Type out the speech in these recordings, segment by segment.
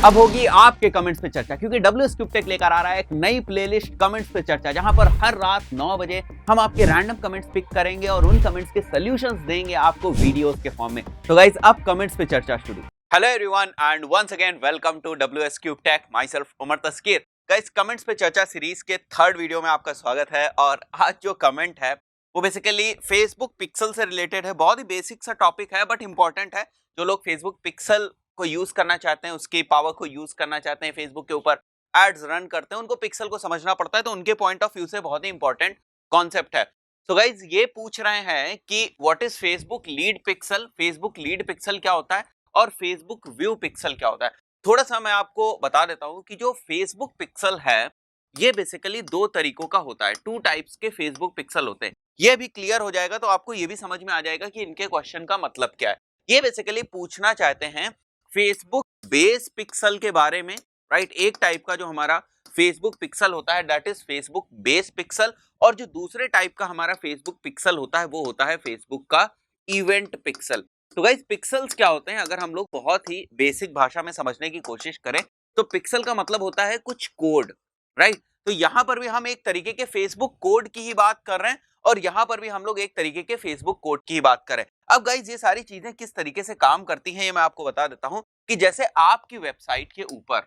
अब होगी आपके कमेंट्स पे चर्चा, क्योंकि WSCube टेक लेकर आ रहा है एक नई प्लेलिस्ट कमेंट्स पे चर्चा, जहां पर हर रात 9 बजे हम आपके रैंडम कमेंट्स पिक करेंगे और उन कमेंट्स के सॉल्यूशंस देंगे आपको वीडियोस के फॉर्म में। तो गाइस अब कमेंट्स पे चर्चा शुरू। Hello everyone and once again welcome to WSCube tech, myself Umar Taskeer. Guys comments पे चर्चा सीरीज के थर्ड वीडियो में आपका स्वागत है। और आज जो कमेंट है वो बेसिकली फेसबुक पिक्सल से रिलेटेड है। बहुत ही बेसिक सा टॉपिक है बट इंपॉर्टेंट है। जो लोग फेसबुक पिक्सल को यूज करना चाहते हैं, उसकी पावर को यूज करना चाहते हैं, फेसबुक के ऊपर एड्स रन करते हैं, उनको पिक्सल को समझना पड़ता है। तो उनके पॉइंट ऑफ व्यू से बहुत ही इंपॉर्टेंट कॉन्सेप्ट है। तो गाइज ये पूछ रहे हैं कि what is Facebook lead pixel, Facebook lead pixel क्या होता है और फेसबुक व्यू पिक्सल क्या होता है। थोड़ा सा मैं आपको बता देता हूं कि जो फेसबुक पिक्सल है ये बेसिकली दो तरीकों का होता है। टू टाइप्स के फेसबुक पिक्सल होते हैं। ये भी क्लियर हो जाएगा तो आपको ये भी समझ में आ जाएगा कि इनके क्वेश्चन का मतलब क्या है। ये बेसिकली पूछना चाहते हैं फेसबुक बेस पिक्सल के बारे में, राइट। एक टाइप का जो हमारा फेसबुक पिक्सल होता है that is Facebook base pixel, और जो दूसरे टाइप का हमारा फेसबुक पिक्सल होता है वो होता है फेसबुक का इवेंट पिक्सल। तो गाइस पिक्सल्स क्या होते हैं, अगर हम लोग बहुत ही बेसिक भाषा में समझने की कोशिश करें तो पिक्सल का मतलब होता है कुछ कोड, राइट। तो यहां पर भी हम एक तरीके के फेसबुक कोड की ही बात कर रहे हैं और यहां पर भी हम लोग एक तरीके के फेसबुक कोड की ही बात करें। अब गाइज ये सारी चीजें किस तरीके से काम करती हैं ये मैं आपको बता देता हूं कि जैसे आपकी वेबसाइट के ऊपर,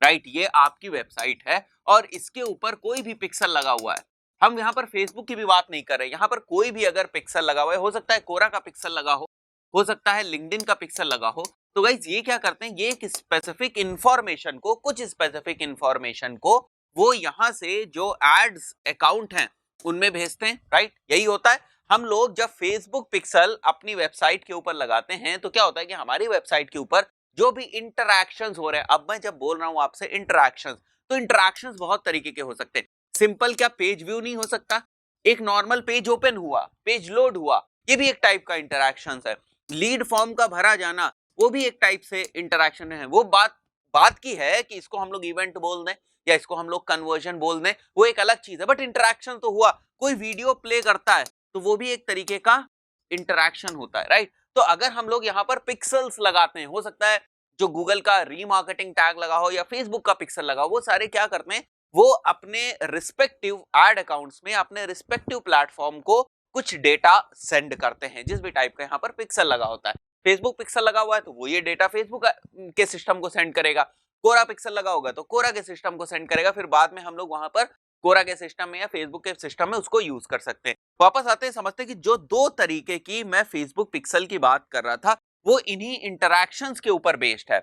राइट, ये आपकी वेबसाइट है और इसके ऊपर कोई भी पिक्सल लगा हुआ है। हम यहाँ पर फेसबुक की भी बात नहीं कर रहे, यहाँ पर कोई भी अगर पिक्सल लगा हुआ है, हो सकता है कोरा का पिक्सल लगा हो सकता है लिंक्डइन का पिक्सल लगा हो। तो गाइज ये क्या करते हैं, ये एक स्पेसिफिक इंफॉर्मेशन को, कुछ स्पेसिफिक इंफॉर्मेशन को वो यहाँ से जो एड्स अकाउंट हैं उनमें भेजते हैं, राइट। यही होता है। हम लोग जब फेसबुक पिक्सल अपनी वेबसाइट के ऊपर लगाते हैं तो क्या होता है कि हमारी वेबसाइट के ऊपर जो भी इंटरैक्शंस हो रहे हैं, अब मैं जब बोल रहा हूं आपसे इंटरैक्शंस, तो इंटरैक्शंस बहुत तरीके के हो सकते हैं। सिंपल क्या पेज व्यू नहीं हो सकता, एक नॉर्मल पेज ओपन हुआ, पेज लोड हुआ, ये भी एक टाइप का इंटरैक्शंस है। लीड फॉर्म का भरा जाना वो भी एक टाइप से इंटरैक्शन है। वो बात की है कि इसको हम लोग इवेंट बोल दें या इसको हम लोग कन्वर्जन बोल दें, वो एक अलग चीज है, बट इंटरैक्शन तो हुआ। कोई वीडियो प्ले करता है तो वो भी एक तरीके का इंटरैक्शन होता है, राइट। तो अगर हम लोग यहाँ पर पिक्सल्स लगाते हैं, हो सकता है जो गूगल का रीमार्केटिंग टैग लगा हो या फेसबुक का पिक्सल लगा हो, वो सारे क्या करते हैं, वो अपने रिस्पेक्टिव एड अकाउंट्स में अपने रिस्पेक्टिव प्लेटफॉर्म को कुछ डेटा सेंड करते हैं। जिस भी टाइप का यहाँ पर पिक्सल लगा होता है, फेसबुक पिक्सल लगा हुआ है तो वो ये डेटा फेसबुक के सिस्टम को सेंड करेगा, कोरा पिक्सल लगा होगा तो कोरा के सिस्टम को सेंड करेगा। फिर बाद में हम लोग वहां पर कोरा के सिस्टम में या फेसबुक के सिस्टम में उसको यूज कर सकते हैं। वापस आते हैं, समझते हैं कि जो दो तरीके की मैं फेसबुक पिक्सल की बात कर रहा था वो इन्हीं इंटरैक्शंस के ऊपर बेस्ड है।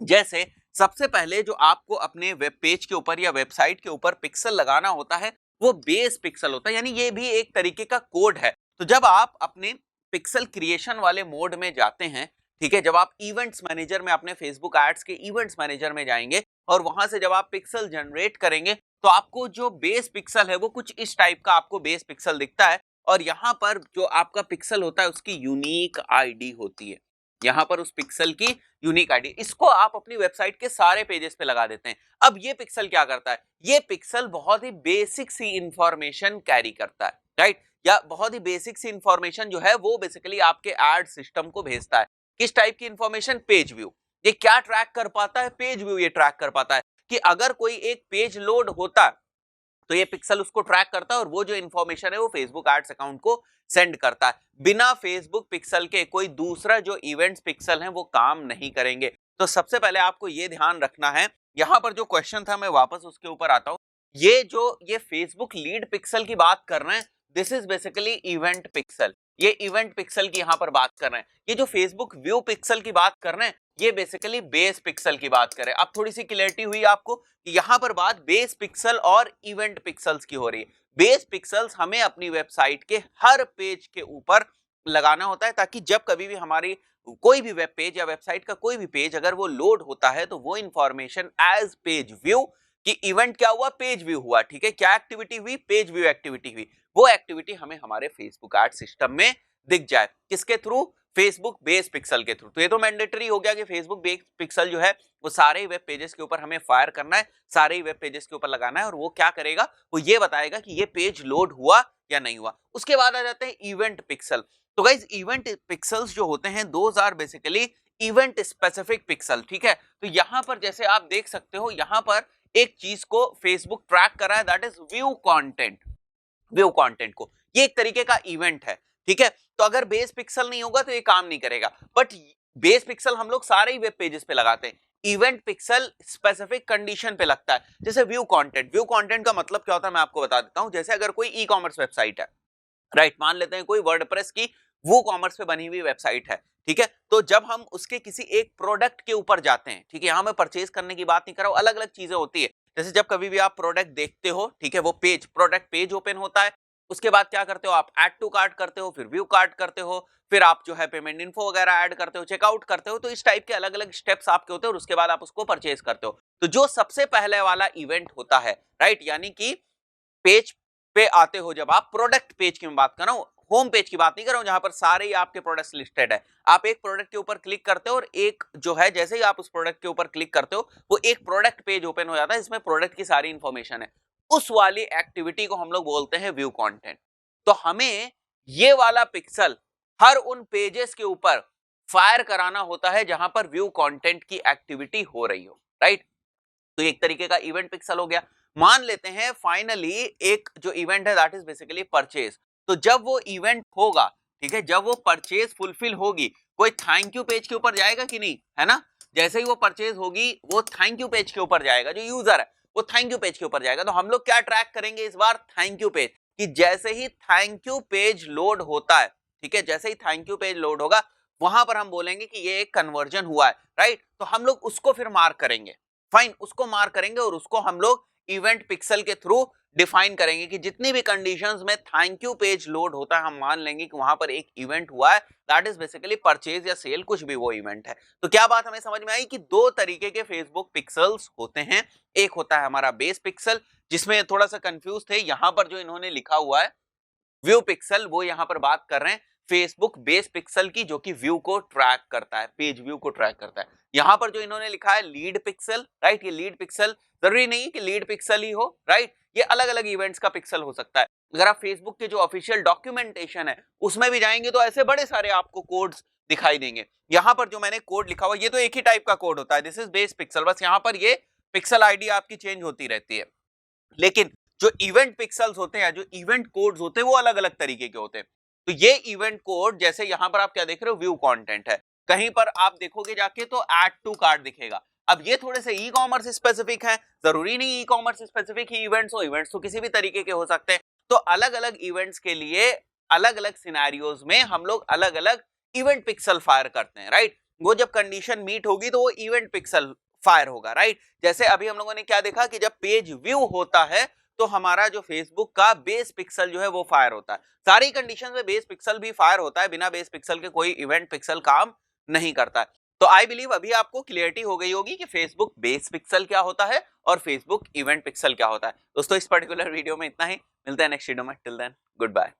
जैसे सबसे पहले जो आपको अपने वेब पेज के ऊपर या वेबसाइट के ऊपर पिक्सल लगाना होता है वो बेस पिक्सल होता है, यानी ये भी एक तरीके का कोड है। तो जब आप अपने पिक्सल क्रिएशन वाले मोड में जाते हैं, ठीक है, जब आप इवेंट्स मैनेजर में अपने फेसबुक एड्स के इवेंट्स मैनेजर में जाएंगे और वहां से जब आप पिक्सल जनरेट करेंगे तो आपको जो बेस पिक्सल है वो कुछ इस टाइप का आपको बेस पिक्सल दिखता है। और यहाँ पर जो आपका पिक्सल होता है उसकी यूनिक आईडी होती है। यहाँ पर उस पिक्सल की यूनिक आईडी, इसको आप अपनी वेबसाइट के सारे पेजेस पे लगा देते हैं। अब ये पिक्सल क्या करता है, ये पिक्सल बहुत ही बेसिक सी इंफॉर्मेशन कैरी करता है, राइट, या बहुत ही बेसिक सी इंफॉर्मेशन जो है वो बेसिकली आपके एड सिस्टम को भेजता है। किस टाइप की इंफॉर्मेशन, पेज व्यू। ये क्या ट्रैक कर पाता है, पेज व्यू ये ट्रैक कर पाता है कि अगर कोई एक पेज लोड होता है तो ये पिक्सल उसको ट्रैक करता है और वो जो इंफॉर्मेशन है वो फेसबुक एड्स अकाउंट को सेंड करता है। बिना फेसबुक पिक्सल के कोई दूसरा जो इवेंट्स पिक्सल है वो काम नहीं करेंगे। तो सबसे पहले आपको ये ध्यान रखना है, यहां पर जो क्वेश्चन था मैं वापस उसके ऊपर आता हूं। ये फेसबुक लीड पिक्सल की बात कर रहे हैं, this is basically event pixel. ये इवेंट पिक्सल की यहां पर बात कर रहे हैं। ये जो फेसबुक व्यू पिक्सल की बात कर रहे हैं ये बेसिकली बेस पिक्सल की बात करें। अब थोड़ी सी क्लैरिटी हुई आपको कि यहां पर बात बेस पिक्सल और इवेंट पिक्सल्स की हो रही है। बेस पिक्सल्स हमें अपनी वेबसाइट के हर पेज के ऊपर लगाना होता है ताकि जब कभी भी हमारी कोई भी वेब पेज या वेबसाइट का कोई भी पेज अगर वो लोड होता है तो वो इंफॉर्मेशन एज पेज व्यू कि इवेंट क्या हुआ, पेज व्यू हुआ, ठीक है, क्या एक्टिविटी हुई, पेज व्यू एक्टिविटी हुई, वो एक्टिविटी हमें हमारे फेसबुक एड सिस्टम में दिख जाए। किसके थ्रू, फेसबुक बेस पिक्सल के थ्रू। तो ये तो मैंडेटरी हो गया कि फेसबुक बेस पिक्सल जो है वो सारे वेब पेजेस के ऊपर हमें फायर करना है, सारे वेब पेजेस के ऊपर लगाना है और वो क्या करेगा, वो ये बताएगा कि ये पेज लोड हुआ या नहीं हुआ। उसके बाद आ जाते हैं इवेंट पिक्सल। तो गाइज इवेंट पिक्सल्स जो होते हैं those are basically event specific pixel, ठीक है। तो यहां पर जैसे आप देख सकते हो, यहां पर एक चीज को फेसबुक ट्रैक कर रहा है, that is view content. View content को, ये एक तरीके का इवेंट है, ठीक है। तो अगर बेस पिक्सल नहीं होगा तो ये काम नहीं करेगा, बट बेस पिक्सल हम लोग सारे ही वेब पेजेस पे लगाते हैं, इवेंट पिक्सल स्पेसिफिक कंडीशन पे लगता है। जैसे व्यू कंटेंट, व्यू कंटेंट का मतलब क्या होता है मैं आपको बता देता हूं। जैसे अगर कोई ई कॉमर्स वेबसाइट है, राइट, मान लेते हैं कोई वर्डप्रेस की वो कॉमर्स पे बनी हुई वेबसाइट है, ठीक है। तो जब हम उसके किसी एक प्रोडक्ट के ऊपर जाते हैं, ठीक है, यहां मैं परचेज करने की बात नहीं कर रहा हूं, अलग अलग चीजें होती है। जैसे जब कभी भी आप प्रोडक्ट देखते हो, ठीक है, वो पेज, प्रोडक्ट पेज ओपन होता है, उसके बाद क्या करते हो आप, ऐड टू कार्ट करते हो, फिर व्यू कार्ट करते हो, फिर आप जो है पेमेंट इन्फो वगैरह ऐड करते हो, चेकआउट करते हो। तो इस टाइप के अलग अलग स्टेप्स आपके होते हैं, और उसके बाद आप उसको परचेज करते हो। तो जो सबसे पहले वाला इवेंट होता है, राइट, यानी कि पेज पे आते हो जब आप, प्रोडक्ट पेज की मैं बात कर रहा हूं, होम पेज की बात नहीं कर रहा हूं, जहां पर सारे ही आपके प्रोडक्ट्स लिस्टेड है। आप एक प्रोडक्ट के ऊपर क्लिक करते हो, और एक जो है, जैसे ही आप उस प्रोडक्ट के ऊपर क्लिक करते हो, वो एक प्रोडक्ट पेज ओपन हो जाता है, इसमें प्रोडक्ट की सारी इंफॉर्मेशन है। उस वाली एक्टिविटी को हम लोग बोलते हैं व्यू कंटेंट। तो हमें ये वाला पिक्सल हर उन पेजेस के ऊपर फायर कराना होता है जहां पर व्यू कंटेंट की एक्टिविटी हो रही हो, राइट। तो एक तरीके का इवेंट पिक्सल हो गया। मान लेते हैं फाइनली एक जो इवेंट है दैट इज बेसिकली परचेज। तो जब वो इवेंट होगा, ठीक है, जब वो परचेज फुलफिल होगी, कोई थैंक यू पेज के ऊपर जाएगा कि नहीं, है ना। जैसे ही वो परचेज होगी, वो थैंक यू पेज के ऊपर जाएगा, जो यूजर है वो थैंक यू पेज के ऊपर जाएगा। तो हम लोग क्या ट्रैक करेंगे इस बार, थैंक यू पेज, कि जैसे ही थैंक यू पेज लोड होता है, ठीक है, जैसे ही थैंक यू पेज लोड होगा, वहां पर हम बोलेंगे कि ये एक कन्वर्जन हुआ है, राइट। तो हम लोग उसको फिर मार्क करेंगे, फाइन, उसको मार्क करेंगे, और उसको हम लोग इवेंट पिक्सल के थ्रू डिफाइन करेंगे कि जितनी भी कंडीशंस में थैंक यू पेज लोड होता है, हम मान लेंगे कि वहां पर एक इवेंट हुआ है, दैट इज बेसिकली परचेज या सेल, कुछ भी वो इवेंट है। तो क्या बात हमें समझ में आई कि दो तरीके के फेसबुक पिक्सल्स होते हैं। एक होता है हमारा बेस पिक्सल, जिसमें थोड़ा सा कंफ्यूज थे, यहां पर जो इन्होंने लिखा हुआ है व्यू पिक्सल, वो यहां पर बात कर रहे हैं फेसबुक बेस पिक्सल की, जो कि व्यू को ट्रैक करता है, पेज व्यू को ट्रैक करता है। यहां पर जो इन्होंने लिखा है लीड पिक्सल, राइट, ये लीड पिक्सल जरूरी नहीं कि लीड पिक्सल ही हो, राइट, ये अलग अलग इवेंट्स का पिक्सल हो सकता है। अगर आप फेसबुक के जो ऑफिशियल डॉक्यूमेंटेशन है उसमें भी जाएंगे तो ऐसे बड़े सारे आपको कोड्स दिखाई देंगे। यहां पर जो मैंने कोड लिखा हुआ, ये तो एक ही टाइप का कोड होता है, दिस इज बेस पिक्सल, बस यहां पर ये पिक्सल आईडी आपकी चेंज होती रहती है। लेकिन जो इवेंट पिक्सल्स होते हैं, जो इवेंट कोड्स होते हैं, वो अलग अलग तरीके के होते हैं। तो ये इवेंट कोड, जैसे यहां पर आप क्या देख रहे हो, व्यू कंटेंट है, कहीं पर आप देखोगे जाके तो ऐड टू कार्ट दिखेगा। अब ये थोड़े से ई कॉमर्स स्पेसिफिक है, जरूरी नहीं ई कॉमर्स स्पेसिफिक ही इवेंट्स हो, इवेंट्स तो किसी भी तरीके के हो सकते हैं। तो अलग अलग इवेंट्स के लिए अलग अलग सिनेरियोज में हम लोग अलग अलग इवेंट पिक्सल फायर करते हैं, राइट। वो जब कंडीशन मीट होगी तो वो इवेंट पिक्सल फायर होगा, राइट। जैसे अभी हम लोगों ने क्या देखा कि जब पेज व्यू होता है तो हमारा जो फेसबुक का बेस पिक्सल जो है वो फायर होता है। सारी कंडीशन में बेस पिक्सल भी फायर होता है, बिना बेस पिक्सल के कोई इवेंट पिक्सल काम नहीं करता है। तो आई बिलीव अभी आपको क्लियरिटी हो गई होगी कि फेसबुक बेस पिक्सल क्या होता है और फेसबुक इवेंट पिक्सल क्या होता है। दोस्तों इस पर्टिकुलर वीडियो में इतना ही, मिलते हैं नेक्स्ट वीडियो में, टिल देन गुड बाय।